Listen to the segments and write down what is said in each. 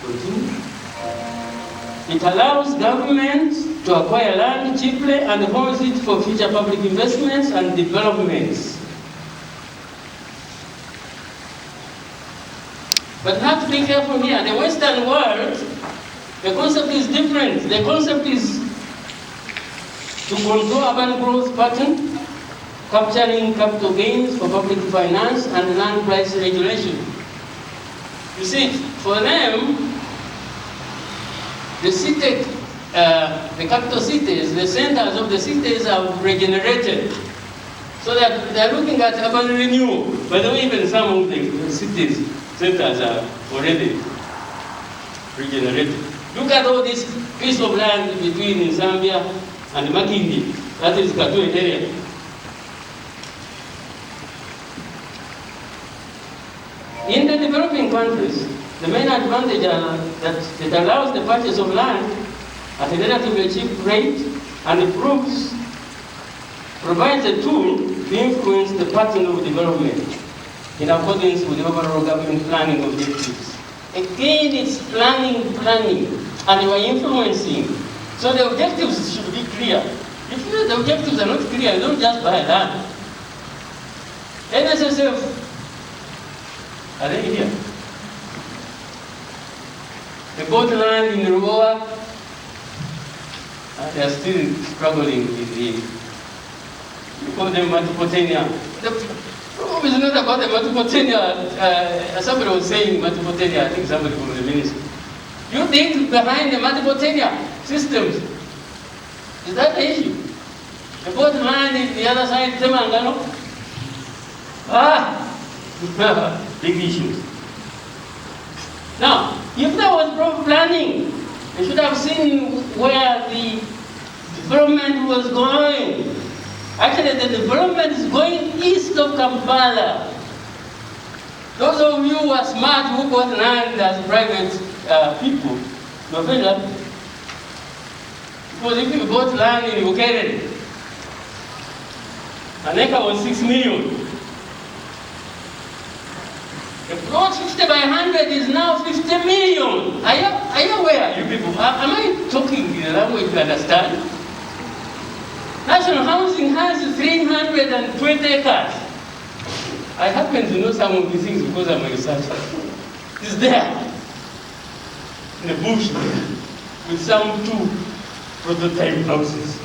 Continue. It allows government to acquire land cheaply and holds it for future public investments and developments. But you have to be careful here. The Western world, the concept is different. The concept is to control urban growth pattern, capturing capital gains for public finance and land price regulation. You see, for them, the city, the capital cities, the centers of the cities are regenerated. So that they're looking at urban renewal. By the way, even some of the cities, centers are already regenerated. Look at all this piece of land between Zambia and Makindi. That is Katwe area. In the developing countries, the main advantage that it allows the purchase of land at a relatively cheap rate and provides a tool to influence the pattern of development in accordance with the overall government planning objectives. Again, it's planning, and you are influencing. So the objectives should be clear. If the objectives are not clear, you don't just buy land. NSSF, are they here? They bought land in Ruoa. They are still struggling with the, you call them Matipotenia. The problem is not about the Matipotenia. Somebody was saying Matipotenia, I think somebody from the ministry. You think behind the Matipotenia systems, is that the issue? They bought land in the other side, Temangano. Big issues. Now, if there was proper planning, they should have seen where the development was going. Actually, the development is going east of Kampala. Those of you who are smart, who bought land as private people, you're very lucky. Because if you bought land in Bukerere, an acre was 6 million. The plot 50 by 100 is now 50 million. Are you aware, you people? Am I talking in a language you understand? National Housing has 320 acres. I happen to know some of these things because I'm a researcher. It's there, in the bush there, with some 2 prototype houses.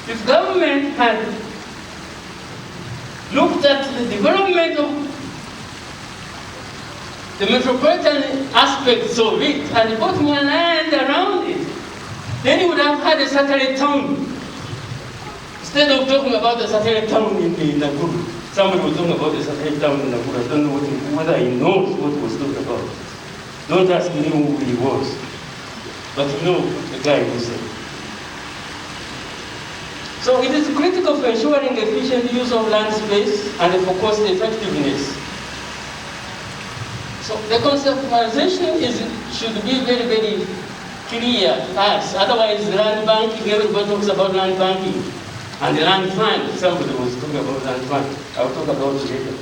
If government had looked at the development of the metropolitan aspects of it and put more land around it, then you would have had a satellite town. Instead of talking about the satellite town in Nakuru, somebody was talking about the satellite town in Nakuru. I don't know whether he knows what he was talking about. Don't ask me who he was. But you know the guy who said. So it is critical for ensuring efficient use of land space and for cost effectiveness. So the conceptualization should be very, very clear to us. Otherwise, land banking, everybody talks about land banking. And the land fund, somebody was talking about land fund. I'll talk about it later.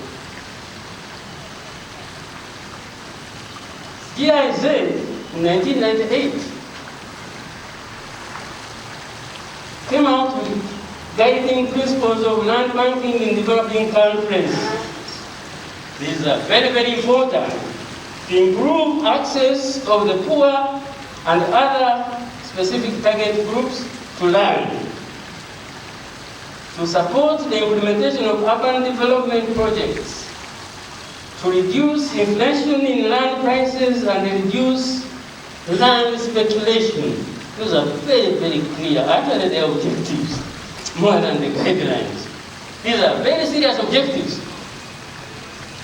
GIZ in 1998 came out with guiding principles of land banking in developing countries. These are very, very important to improve access of the poor and other specific target groups to land, to support the implementation of urban development projects, to reduce inflation in land prices and reduce land speculation. Those are very, very clear. Actually, they are objectives more than the guidelines. These are very serious objectives.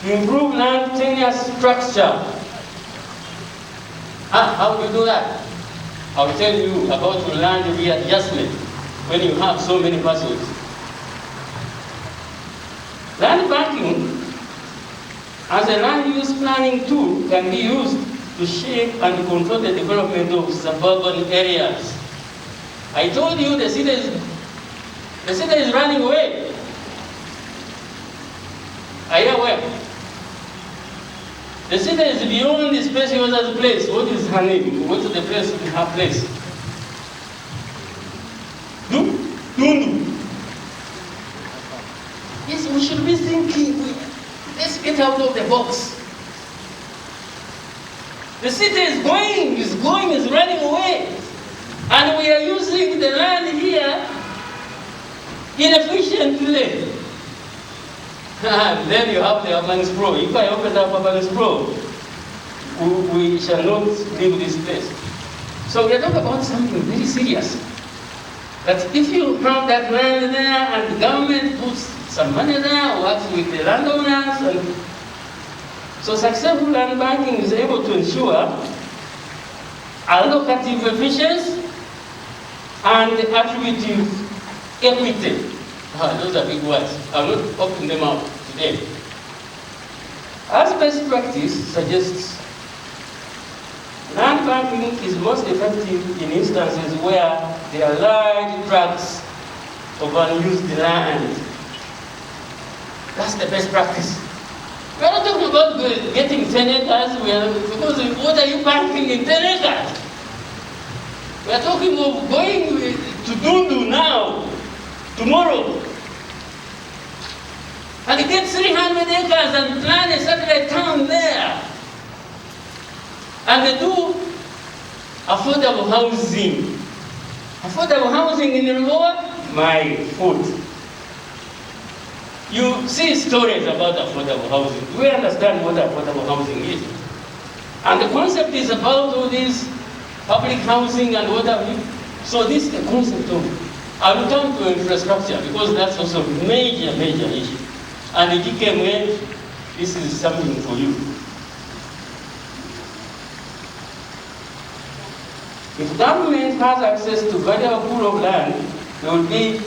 To improve land tenure structure. How do you do that? I'll tell you about land readjustment when you have so many parcels. Land banking as a land use planning tool can be used to shape and control the development of suburban areas. I told you the city is running away. Are you aware? The city is beyond the space user's place. What is her name? What is the place in her place? Dundu. Yes, we should be thinking, let's get out of the box. The city is running away. And we are using the land here inefficiently. And then you have the urban sprawl. If I open up urban sprawl, we shall not leave this place. So we are talking about something very serious. That if you have that land there and the government puts some money there, works with the landowners, and so successful land banking is able to ensure allocative efficiency and attributive equity. Those are big words. I'm not opening them out today. As best practice suggests, land banking is most effective in instances where there are large tracts of unused land. That's the best practice. We are not talking about getting 10 acres, because what are you banking in 10 acres? We are talking of going to Dundu now, tomorrow, and get 300 acres and plan a satellite town there, and do affordable housing. Affordable housing in the reward, my foot. You see stories about affordable housing. We understand what affordable housing is. And the concept is about all this public housing and what have you. So this is the concept of, I'll return to infrastructure because that's also a major issue. And the GKMA, this is something for you. If government has access to valuable pool of land, they will be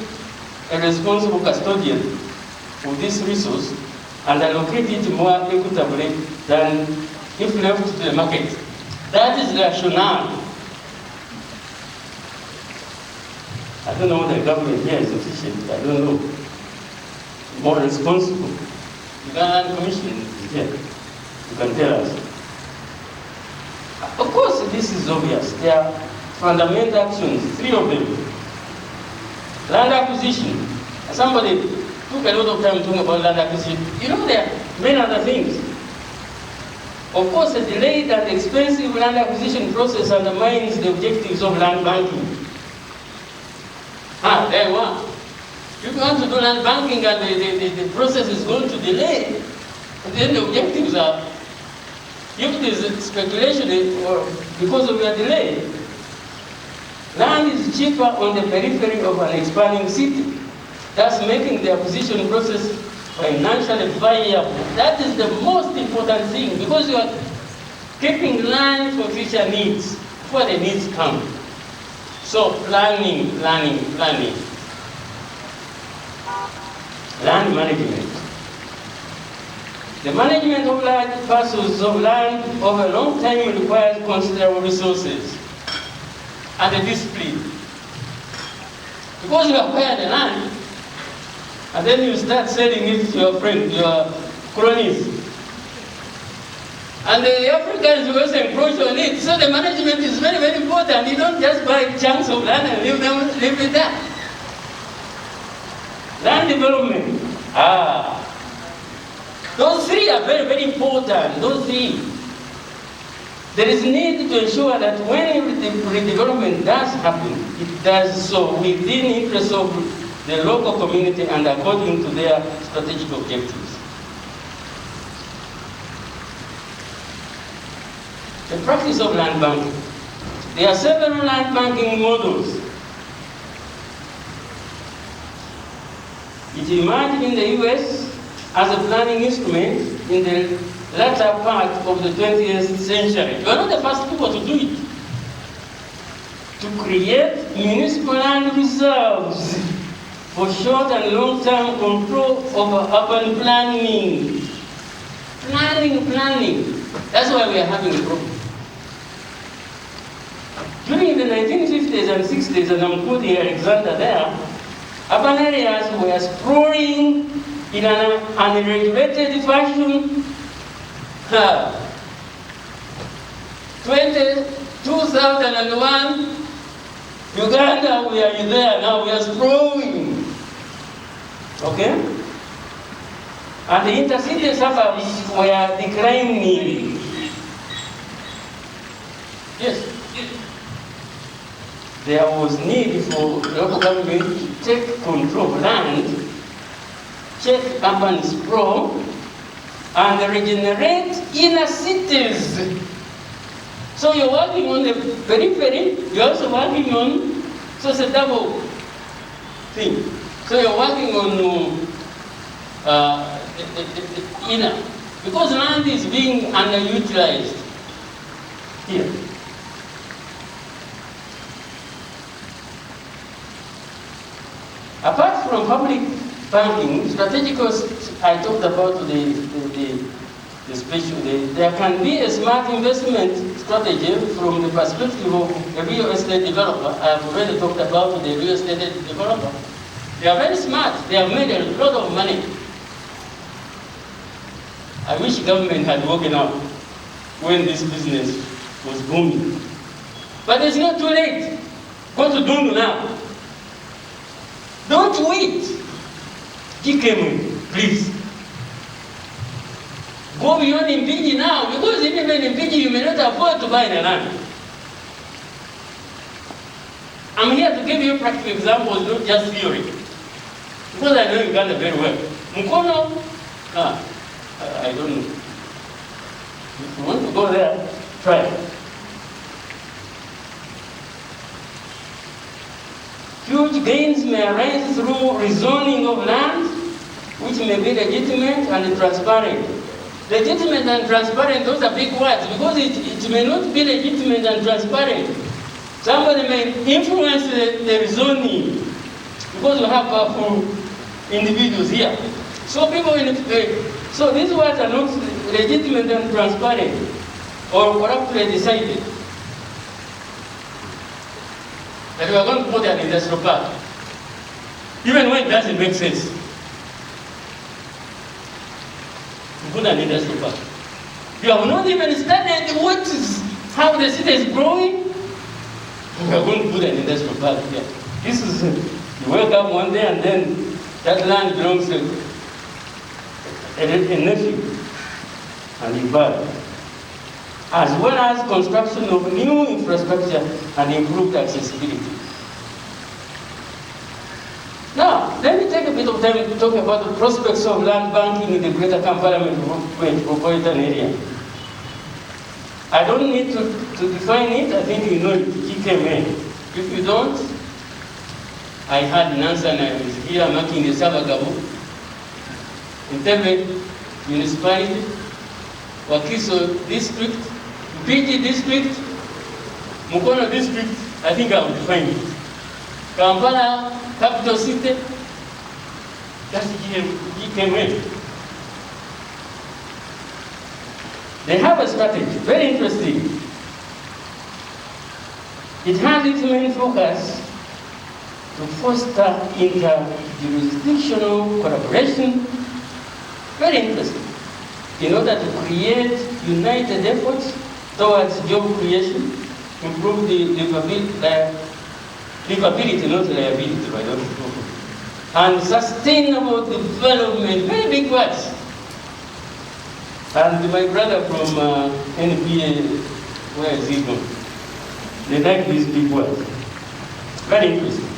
a responsible custodian of this resource and allocate it more equitably than if left to the market. That is the rationale. I don't know whether the government here is efficient. I don't know. More responsible. The Ghana Commission is here. You can tell us. Of course, this is obvious. There are fundamental actions, 3 of them. Land acquisition. Somebody took a lot of time talking about land acquisition. You know, there are many other things. Of course, a delayed and expensive land acquisition process undermines the objectives of land banking. There you are. If you want to do land banking and the process is going to delay, and then the objectives are, if there is speculation or because of your delay, land is cheaper on the periphery of an expanding city, thus making the acquisition process financially viable. That is the most important thing, because you are keeping land for future needs, before the needs come. So planning. Land management. The management of large parcels of land over a long time requires considerable resources and a discipline. Because you acquire the land, and then you start selling it to your friends, your cronies. And the Africans will also encroach on it. So the management is very important. You don't just buy chunks of land and leave it there. Land development. Those 3 are very important. Those 3. There is need to ensure that when the redevelopment does happen, it does so within the interest of the local community and according to their strategic objectives. The practice of land banking. There are several land banking models. It emerged in the US as a planning instrument in the latter part of the 20th century. We are not the first people to do it. To create municipal land reserves for short and long-term control over urban planning. Planning. That's why we are having a problem. During the 1950s and 60s, and I'm quoting Alexander there, urban areas were sprawling in an unregulated fashion. 2001, Uganda, we are there now, we are growing. Okay? And the intercity suburbs were declining. Yes. There was need for local government to take control of land, check urban sprawl, and regenerate inner cities. So you're working on the periphery, you're also working on, so it's a double thing. So you're working on the inner, because land is being underutilized here. Apart from public banking, strategic costs, I talked about the special, there can be a smart investment strategy from the perspective of a real estate developer. I have already talked about the real estate developer. They are very smart. They have made a lot of money. I wish government had woken up when this business was booming. But it's not too late. Go to Dundu now. Don't wait. GKM, please. Go beyond Impiji now, because even in Impiji you may not afford to buy the land. I'm here to give you practical examples, not just theory. Because I know Uganda very well. Mukono, I don't know. If you want to go there, try it. Huge gains may arise through rezoning of land, which may be legitimate and transparent. Legitimate and transparent, those are big words, because it may not be legitimate and transparent. Somebody may influence the rezoning, because we have powerful individuals here. So so these words are not legitimate and transparent, or corruptly decided. That we are going to put an industrial park, even when it doesn't make sense. To put an industrial park. You have not even studied how the city is growing. We are going to put an industrial park here. This is, you wake up one day and then that land belongs to a nephew, and you buy it. As well as construction of new infrastructure and improved accessibility. Now, let me take a bit of time to talk about the prospects of land banking in the Greater Kampala metropolitan area. I don't need to define it, I think you know it, GKM. If you don't, I had Nancy and I was here making the Sabagabu, Entebbe municipality, Wakiso district, PG district, Mukono district, I think I will define it. Kampala, capital city, that's GKM. They have a strategy, very interesting. It has its main focus to foster inter-jurisdictional collaboration, very interesting, in order to create united efforts towards job creation, improve the livability, not liability, by the way, and sustainable development, very big words. And my brother from NPA, where is he from? They like these big words. Very interesting.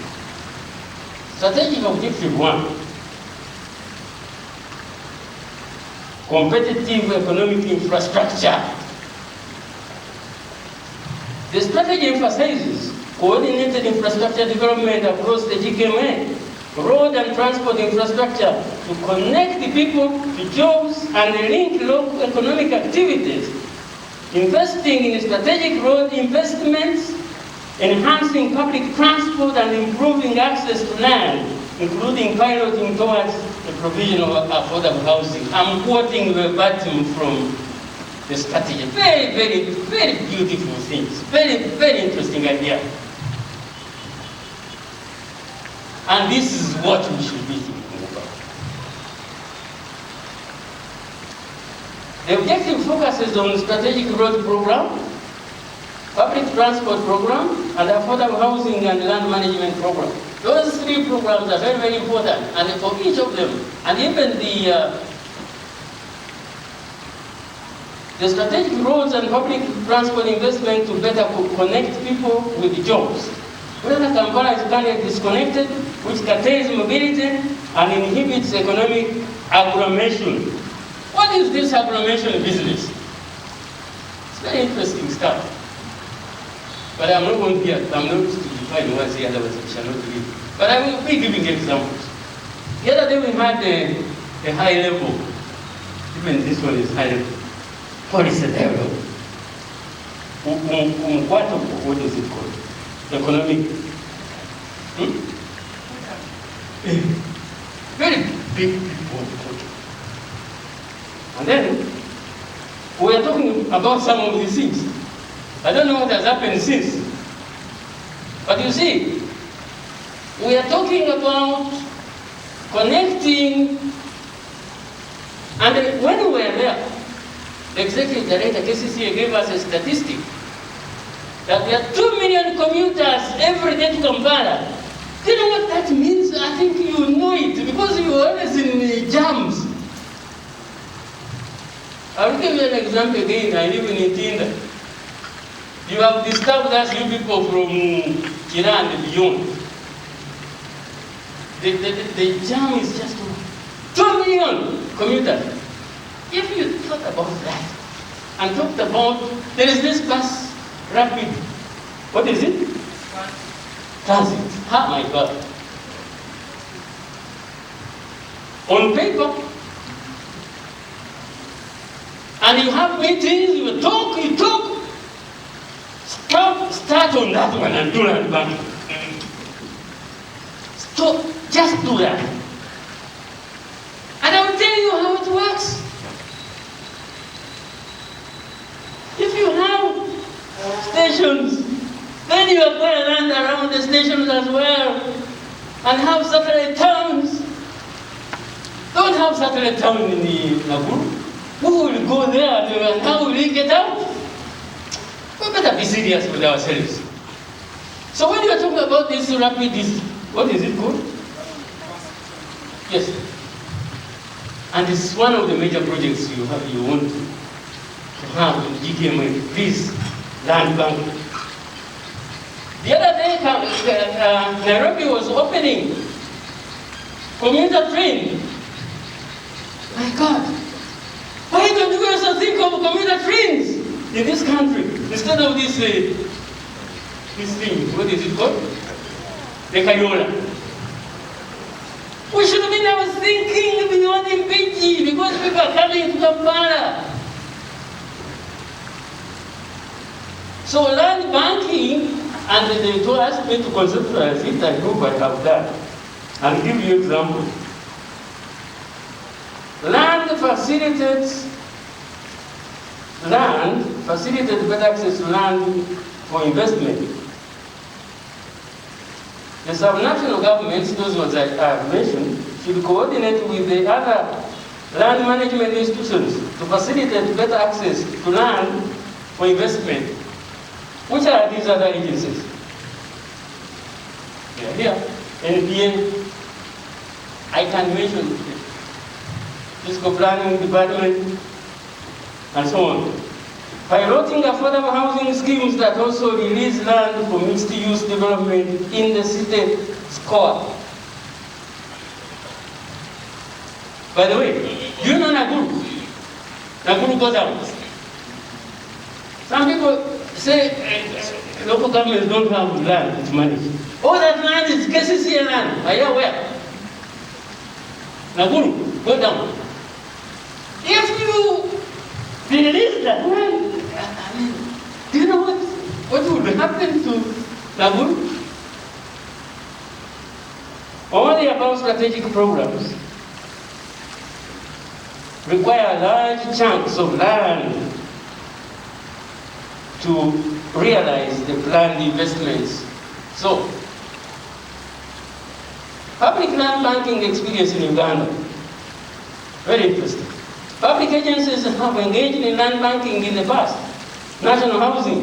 Strategic objective 1. Competitive economic infrastructure. The strategy emphasizes coordinated infrastructure development across the GKMA, road and transport infrastructure to connect the people to jobs and link local economic activities, investing in strategic road investments, enhancing public transport and improving access to land, including piloting towards the provision of affordable housing. I'm quoting verbatim from the strategy. Very, very, very beautiful things. Very, very interesting idea. And this is what we should be thinking about. The objective focuses on strategic road program, public transport program, and affordable housing and land management program. Those three programs are very, very important, and for each of them, and even the strategic roads and public transport investment to better connect people with jobs. Whether Kampala is currently disconnected, which curtails mobility and inhibits economic agglomeration. What is this agglomeration business? It's very interesting stuff. But I'm not going here. I'm not to define words here, otherwise I shall not give. But I will be giving examples. The other day we had a high level. Even this one is high level. Policy dialogue. What is it called? Economic. Very big people. And then we are talking about some of these things. I don't know what has happened since. But you see, we are talking about connecting, and when we were there, the executive director, KCCA, gave us a statistic that there are 2 million commuters every day to Kampala. Do you know what that means? I think you know it, because you are always in jams. I'll give you an example again. I live in Itinda. You have disturbed us, you people from Kira and beyond. The jam is just 2 million commuters. If you thought about that and talked about, there is this bus rapid, what is it? Transit. Oh my God. On paper, and you have meetings, you talk, start on that one and do that back. Stop, just do that. And I will tell you how it works. If you have stations, then you are going to land around the stations as well and have satellite towns. Don't have satellite town in the Nakuru. Who will go there and how will we get out? We better be serious with ourselves. So when you are talking about this rapid, what is it called? Yes. And it's one of the major projects you want to have in GKMA, please, land bank. The other day, Nairobi was opening commuter train. My God, why don't you also think of commuter trains in this country instead of this thing? What is it called? The Kayola. We should have been now thinking beyond Mbiji because people are coming to Kampala. So land banking, and they asked me to conceptualize it. I hope I have done. I'll give you an example. Land facilitates better access to land for investment. The subnational governments, those ones I have mentioned, should coordinate with the other land management institutions to facilitate better access to land for investment. Which are these other agencies? They are here. NPA, I can mention Fiscal Planning Department, and so on. Piloting affordable housing schemes that also release land for mixed-use development in the city score. By the way, do you know Nakuru? Nakuru goes out. Some people say local governments don't have land to manage. All that land is KCCA land. Are you aware? Nakuru, go down. If you release that land, I mean, do you know what would happen to Nakuru? Only about strategic programs require large chunks of land to realize the planned investments. So, public land banking experience in Uganda, very interesting. Public agencies have engaged in land banking in the past. National Housing,